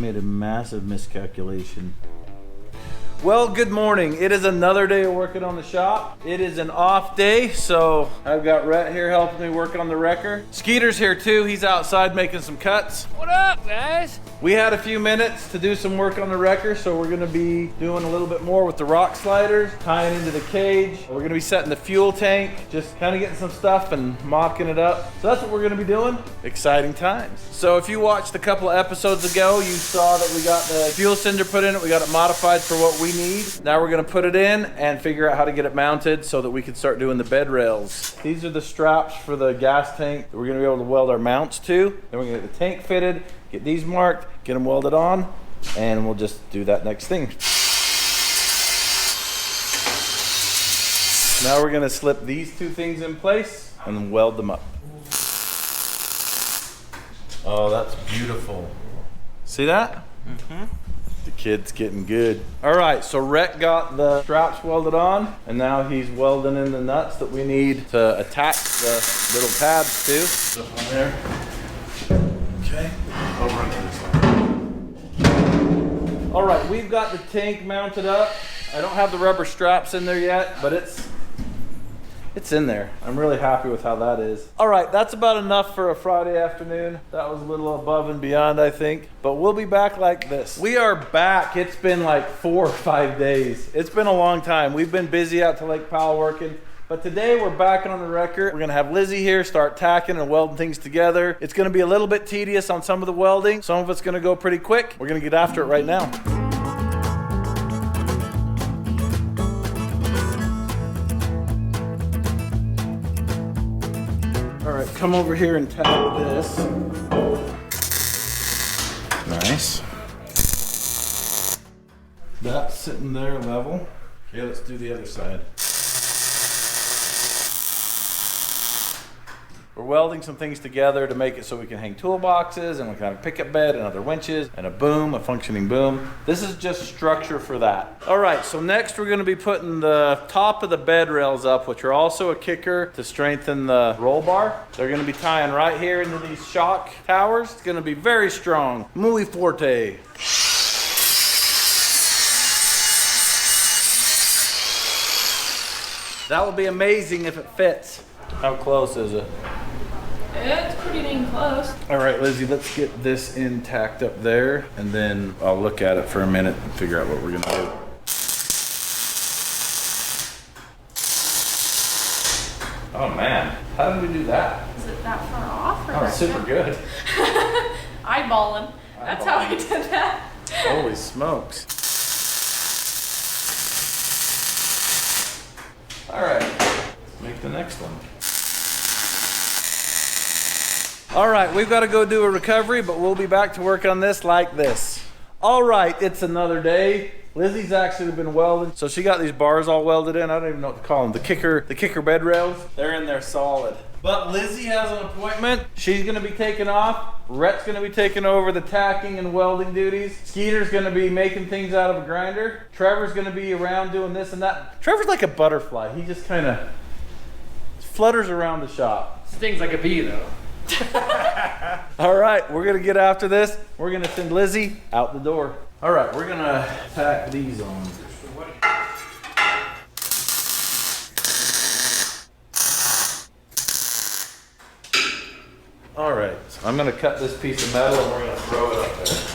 made a massive miscalculation. Well, good morning. It is another day of working on the shop. It is an off day, so I've got Rhett here helping me working on the wrecker. Skeeter's here too. He's outside making some cuts. What up, guys? We had a few minutes to do some work on the wrecker, so we're gonna be doing a little bit more with the rock sliders, tying into the cage. We're gonna be setting the fuel tank, just kind of getting some stuff and mocking it up. So that's what we're gonna be doing. Exciting times. So if you watched a couple of episodes ago, you saw that we got the fuel cylinder put in it. We got it modified for what we need. Now we're gonna put it in and figure out how to get it mounted so that we can start doing the bed rails. These are the straps for the gas tank that we're gonna be able to weld our mounts to. Then we're gonna get the tank fitted, get these marked, get them welded on, and we'll just do that next thing. Now we're gonna slip these two things in place and then weld them up. Oh, that's beautiful. See that? Mm-hmm. The kid's getting good. All right, so Rhett got the straps welded on, and now he's welding in the nuts that we need to attach the little tabs to. Stuff on there. Okay, I'll run to this one. All right, we've got the tank mounted up. I don't have the rubber straps in there yet, but it's in there. I'm really happy with how that is. All right, that's about enough for a Friday afternoon. That was a little above and beyond, I think, but we'll be back like this. We are back. It's been like 4 or 5 days. It's been a long time. We've been busy out to Lake Powell working. But today we're back on the wrecker. We're gonna have Lizzie here start tacking and welding things together. It's gonna be a little bit tedious on some of the welding. Some of it's gonna go pretty quick. We're gonna get after it right now. All right, come over here and tack this. Nice. That's sitting there level. Okay, let's do the other side. We're welding some things together to make it so we can hang toolboxes, and we can have a pickup bed and other winches and a boom, a functioning boom. This is just structure for that. All right, so next we're gonna be putting the top of the bed rails up, which are also a kicker to strengthen the roll bar. They're gonna be tying right here into these shock towers. It's gonna be very strong, muy forte. That will be amazing if it fits. How close is it? It's pretty dang close. All right, Lizzie, let's get this in tacked up there, and then I'll look at it for a minute and figure out what we're gonna do. Oh man, how did we do that? Is it that far off? Or Oh, super good. Eyeballing. That's how I did that. Holy smokes. All right, let's make the next one. All right, we've got to go do a recovery, but we'll be back to work on this like this. All right, it's another day. Lizzie's actually been welding, so she got these bars all welded in. I don't even know what to call them. The kicker bed rails. They're in there solid. But Lizzie has an appointment. She's gonna be taking off. Rhett's gonna be taking over the tacking and welding duties. Skeeter's gonna be making things out of a grinder. Trevor's gonna be around doing this and that. Trevor's like a butterfly. He just kind of flutters around the shop. Stings like a bee, though. All right, we're gonna get after this. We're gonna send Lizzie out the door. All right, we're gonna tack these on. All right, so I'm gonna cut this piece of metal and we're gonna throw it up there.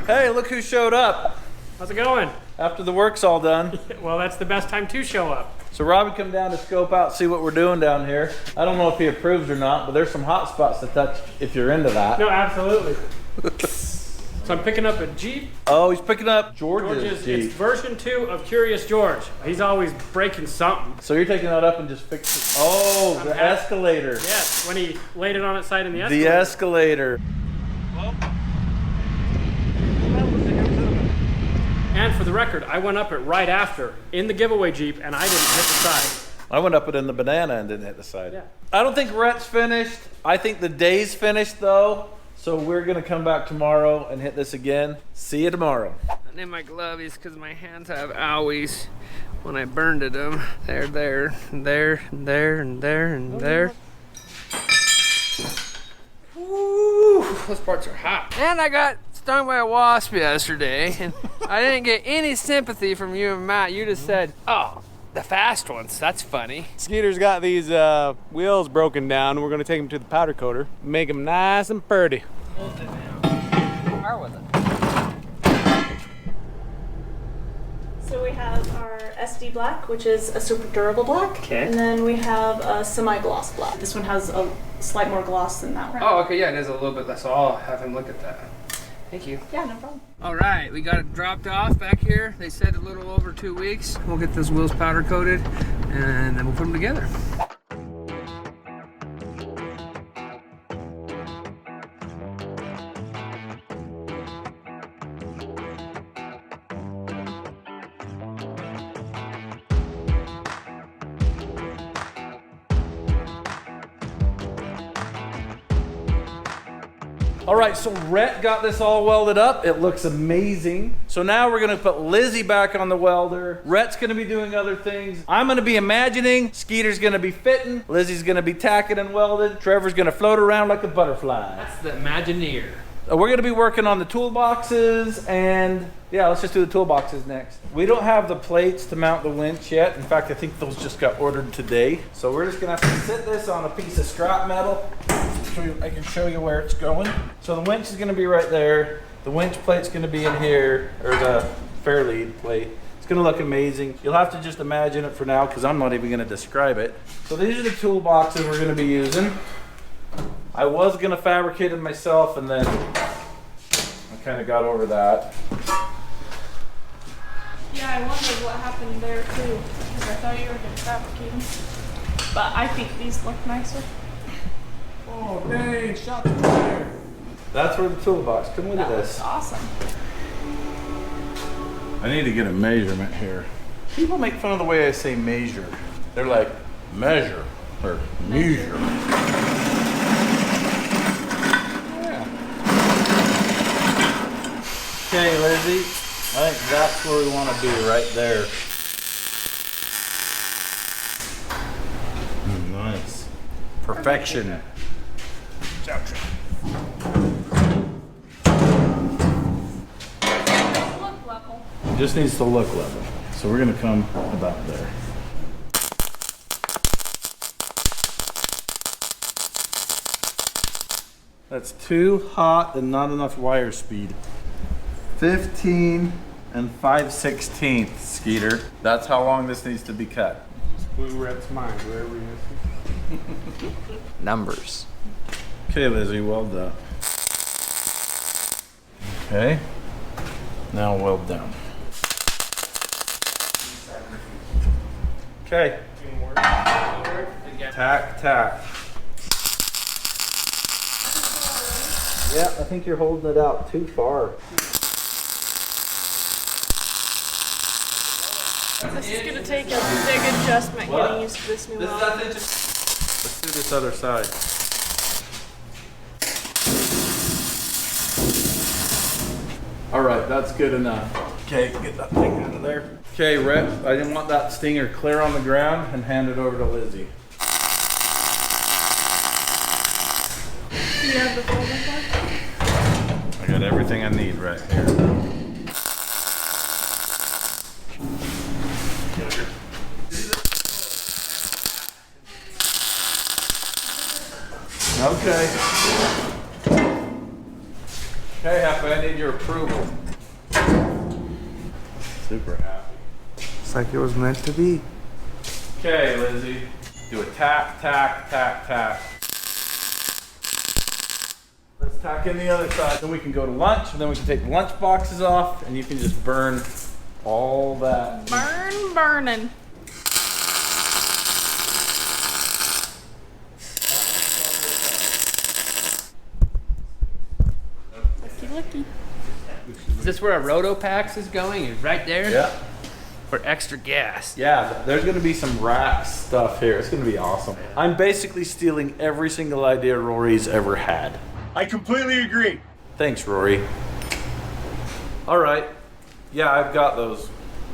Hey, look who showed up. How's it going? after the work's all done. Well, that's the best time to show up. So Rob would come down to scope out, see what we're doing down here. I don't know if he approves or not, but there's some hot spots to touch if you're into that. No, absolutely. So I'm picking up a Jeep. Oh, he's picking up George's Jeep. It's version 2 of Curious George. He's always breaking something. So you're taking that up and just fixing it. Oh, the escalator. Yes, when he laid it on its side in the escalator. The escalator. And for the record, I went up it right after in the giveaway Jeep, and I didn't hit the side. I went up it in the banana and didn't hit the side. Yeah. I don't think Rhett's finished. I think the day's finished though. So we're gonna come back tomorrow and hit this again. See you tomorrow. I need my gloves because my hands have owies when I burned at them. There, there, and there, and there, and there, and there. Woo, those parts are hot. And I got stung by a wasp yesterday, and I didn't get any sympathy from you and Matt. You just said, oh, the fast ones, that's funny. Skeeter's got these wheels broken down. We're gonna take them to the powder coater, make them nice and pretty. Where was it? So we have our SD black, which is a super durable black. Okay. And then we have a semi-gloss black. This one has a slight more gloss than that one. Oh, okay, yeah, it is a little bit less. So I'll have him look at that. Thank you. Yeah, no problem. All right, we got it dropped off back here. They said a little over 2 weeks. We'll get those wheels powder coated and then we'll put them together. All right, so Rhett got this all welded up. It looks amazing. So now we're gonna put Lizzie back on the welder. Rhett's gonna be doing other things. I'm gonna be imagining. Skeeter's gonna be fitting. Lizzie's gonna be tacking and welded. Trevor's gonna float around like a butterfly. That's the Imagineer. We're gonna be working on the toolboxes, and yeah, let's just do the toolboxes next. We don't have the plates to mount the winch yet. In fact, I think those just got ordered today. So we're just gonna have to sit this on a piece of scrap metal. I can show you where it's going. So the winch is gonna be right there. The winch plate's gonna be in here, or the fair lead plate. It's gonna look amazing. You'll have to just imagine it for now, because I'm not even gonna describe it. So these are the toolboxes we're gonna be using. I was gonna fabricate it myself, and then I kind of got over that. Yeah, I wondered what happened there too, because I thought you were going to fabricate them. But I think these look nicer. Oh, dang, shots fired. That's where the toolbox. Come look at That this. looks awesome. I need to get a measurement here. People make fun of the way I say measure. They're like, measure, or measure. Yeah. Okay, Lizzie, I think that's where we want to be, right there. Nice. Perfection. Look level. Just needs to look level. So we're gonna come about there. That's too hot and not enough wire speed. 15 and 5/16, Skeeter. That's how long this needs to be cut. Blue Red's mind, wherever he is. Numbers. Okay, Lizzie, weld up. Okay. Now weld down. Okay. Tack, tack. Yeah, I think you're holding it out too far. This is going to take a big adjustment getting used to this new weld. Let's do this other side. All right, that's good enough. Okay, get that thing out of there. Okay, Rhett, I didn't want that stinger clear on the ground, and hand it over to Lizzie. Do you have the folder for? I got everything I need right here. Okay. Okay, Hefe, I need your approval. super happy. It's like it was meant to be. Okay, Lizzie. Do a tack, tack, tack, tack. Let's tack in the other side. Then we can go to lunch, and then we can take the lunch boxes off, and you can just burn all that. Burning. Looky. Is this where a Rotopax is going? Is right there? Yeah. For extra gas. Yeah, there's gonna be some rack stuff here. It's gonna be awesome. I'm basically stealing every single idea Rory's ever had. I completely agree. Thanks, Rory. All right. Yeah, I've got those.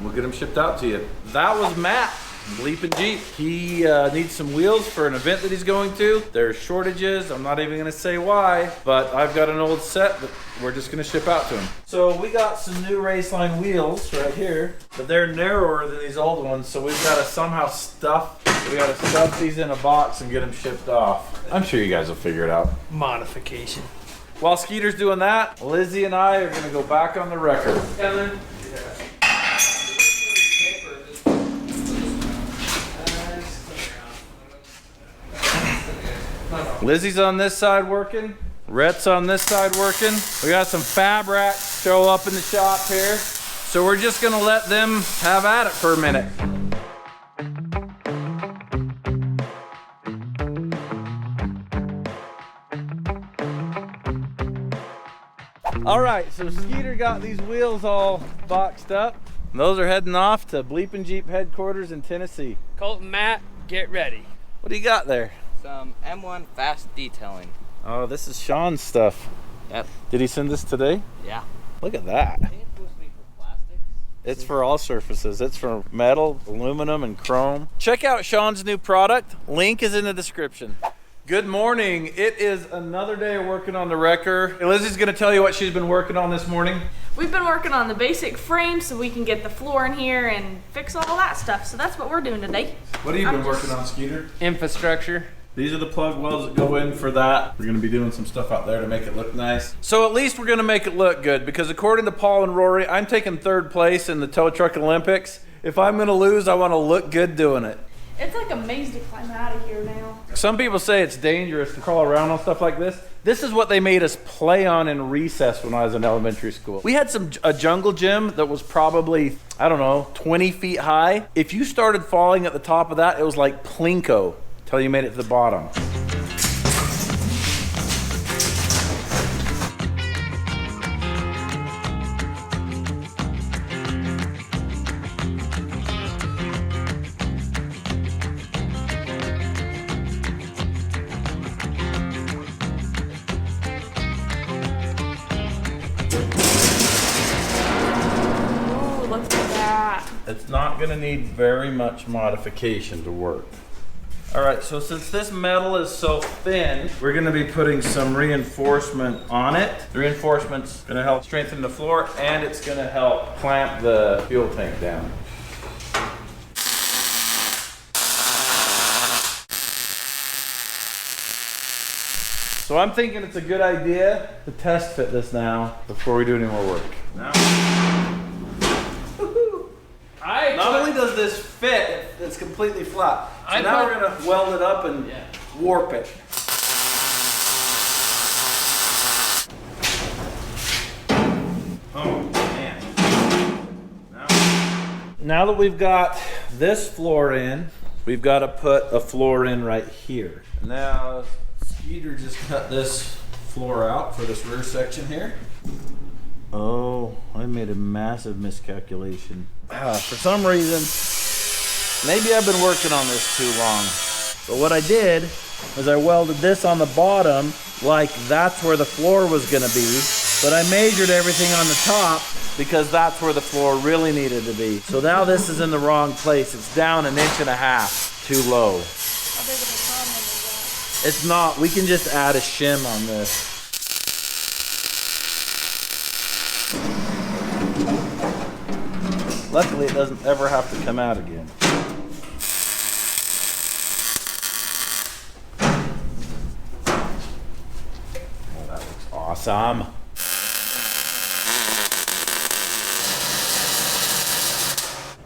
We'll get them shipped out to you. That was Matt, Bleepin' Jeep. He needs some wheels for an event that he's going to. There's shortages. I'm not even gonna say why, but I've got an old set that we're just gonna ship out to him. So we got some new Raceline wheels right here, but they're narrower than these old ones, so we've gotta somehow stuff these in a box and get them shipped off. I'm sure you guys will figure it out. Modification. While Skeeter's doing that, Lizzie and I are gonna go back on the record. Kevin? Lizzie's on this side working. Rhett's on this side working. We got some fab racks show up in the shop here. So we're just gonna let them have at it for a minute. All right, so Skeeter got these wheels all boxed up. And those are heading off to Bleepin' Jeep headquarters in Tennessee. Colton, Matt, get ready. What do you got there? Some M1 fast detailing. Oh, this is Sean's stuff. Yep. Did he send this today? Yeah. Look at that. I think it's supposed to be for plastics. It's for all surfaces. It's for metal, aluminum, and chrome. Check out Sean's new product. Link is in the description. Good morning. It is another day of working on the wrecker. Lizzie's gonna tell you what she's been working on this morning. We've been working on the basic frame so we can get the floor in here and fix all that stuff. So that's what we're doing today. What have you been working on, Skeeter? Infrastructure. These are the plug welds that go in for that. We're gonna be doing some stuff out there to make it look nice. So at least we're gonna make it look good, because according to Paul and Rory, I'm taking 3rd place in the tow truck Olympics. If I'm gonna lose, I wanna look good doing it. It's like a maze to climb out of here now. Some people say it's dangerous to crawl around on stuff like this. This is what they made us play on in recess when I was in elementary school. We had a jungle gym that was probably, I don't know, 20 feet high. If you started falling at the top of that, it was like Plinko till you made it to the bottom. It's not gonna need very much modification to work. All right, so since this metal is so thin, we're gonna be putting some reinforcement on it. The reinforcement's gonna help strengthen the floor, and it's gonna help clamp the fuel tank down. So I'm thinking it's a good idea to test fit this now before we do any more work. Now. Not only does this fit, it's completely flat. So now we're gonna weld it up and warp it. Oh man. Now that we've got this floor in, we've got to put a floor in right here. Now, Skeeter just cut this floor out for this rear section here. Oh, I made a massive miscalculation. For some reason, maybe I've been working on this too long. But what I did is I welded this on the bottom like that's where the floor was gonna be. But I measured everything on the top because that's where the floor really needed to be. So now this is in the wrong place. It's down 1.5 inches too low. How big of a problem is that? It's not, we can just add a shim on this. Luckily, it doesn't ever have to come out again. Oh, that looks awesome.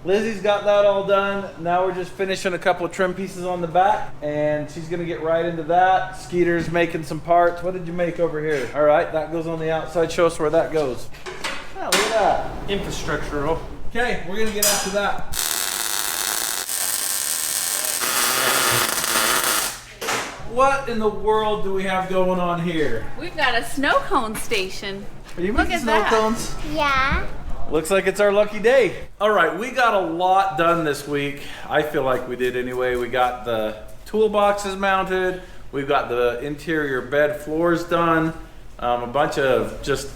Lizzie's got that all done. Now we're just finishing a couple of trim pieces on the back, and she's gonna get right into that. Skeeter's making some parts. What did you make over here? All right, that goes on the outside. Show us where that goes. Oh, look at that. Infrastructural. Okay, we're gonna get after that. What in the world do we have going on here? We've got a snow cone station. Are you Look making at snow that. cones? Yeah. Looks like it's our lucky day. All right, we got a lot done this week. I feel like we did anyway. We got the toolboxes mounted. We've got the interior bed floors done. A bunch of just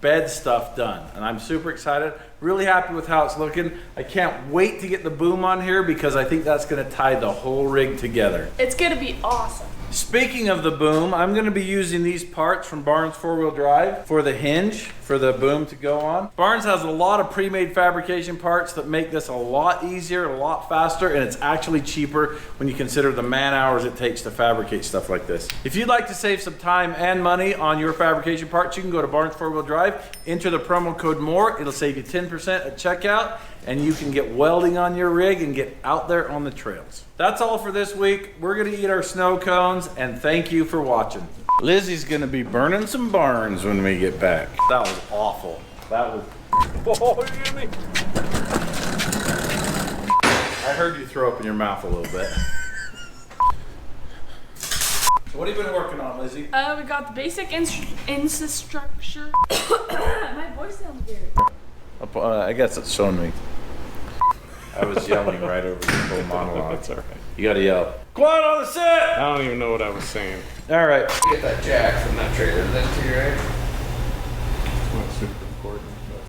bed stuff done. And I'm super excited. Really happy with how it's looking. I can't wait to get the boom on here because I think that's gonna tie the whole rig together. It's gonna be awesome. Speaking of the boom, I'm gonna be using these parts from Barnes 4-wheel drive for the hinge for the boom to go on. Barnes has a lot of pre-made fabrication parts that make this a lot easier, a lot faster, and it's actually cheaper when you consider the man hours it takes to fabricate stuff like this. If you'd like to save some time and money on your fabrication parts, you can go to Barnes 4-wheel drive, enter the promo code MORR, it'll save you 10% at checkout, and you can get welding on your rig and get out there on the trails. That's all for this week. We're gonna eat our snow cones, and thank you for watching. Lizzie's gonna be burning some barns when we get back. That was awful. That was, oh, you hear me? I heard you throw up in your mouth a little bit. So what have you been working on, Lizzie? We got the basic infrastructure. My voice sounds weird. I guess it's showing me. I was yelling right over the whole monologue. That's all right. You gotta yell. Quiet on the set! I don't even know what I was saying. All right. Get that jack from that trailer then too, right?